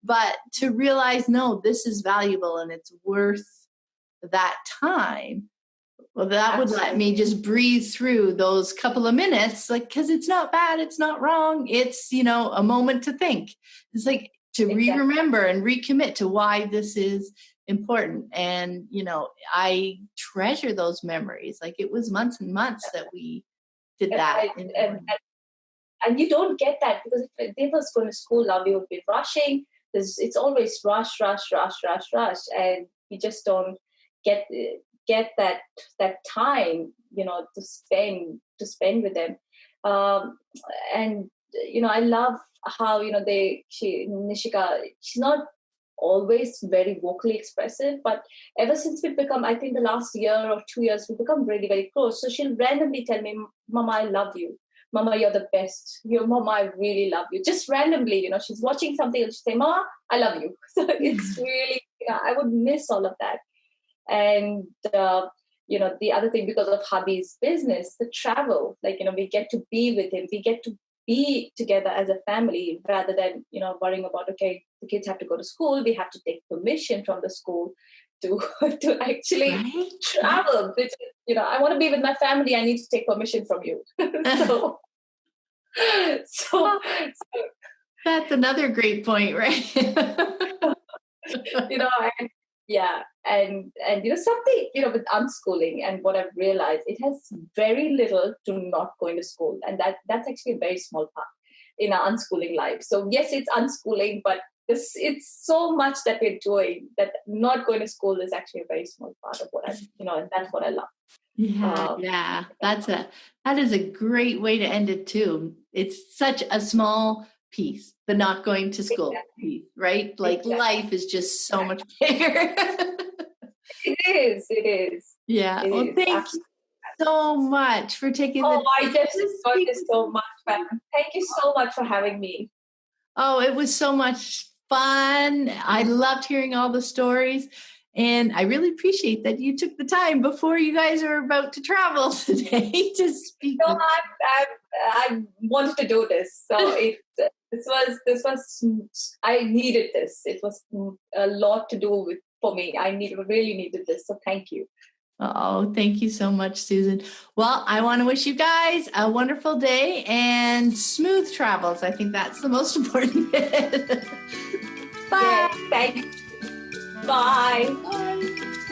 But to realize, no, this is valuable, and it's worth that time, well, that would let Absolutely. me just breathe through those couple of minutes, like, because it's not bad, it's not wrong. It's, a moment to think. It's like to Exactly. remember and recommit to why this is important. And, I treasure those memories. Like it was months and months that we did that. Right. And you don't get that, because if they was going to school now, we would be rushing. It's always rush, rush, rush, rush, rush, and we just don't get that time, to spend with them. Um, and I love how Nishika. She's not always very vocally expressive, but ever since we've become, I think the last year or 2 years, we've become really, very close. So she'll randomly tell me, "Mama, I love you. Mama, you're the best. Mama, I really love you." Just randomly, she's watching something and she'll say, "Mama, I love you." So it's really, I would miss all of that. And, the other thing, because of hubby's business, the travel, we get to be with him. We get to be together as a family, rather than, worrying about, okay, the kids have to go to school. We have to take permission from the school to to actually travel. Which, I want to be with my family. I need to take permission from you. so, so, That's another great point, right? and, yeah, and something, with unschooling, and what I've realized, it has very little to not going to school, and that's actually a very small part in our unschooling life. So yes, it's unschooling, but it's so much that we're doing that not going to school is actually a very small part of what and that's what I love. Yeah. That is a great way to end it too. It's such a small piece, the not going to school piece, right? Like life is just so much bigger. It is. Yeah. Well, thank you so much for taking the time. I just enjoyed this so much, man. Thank you so much for having me. Oh, it was so much fun. I loved hearing all the stories. And I really appreciate that you took the time before you guys are about to travel today to speak. No, I wanted to do this. So this was I needed this. It was a lot to do for me. I really needed this. So thank you. Oh, thank you so much, Susan. Well, I want to wish you guys a wonderful day and smooth travels. I think that's the most important bit. Bye. Yeah, thank you. Bye. Bye.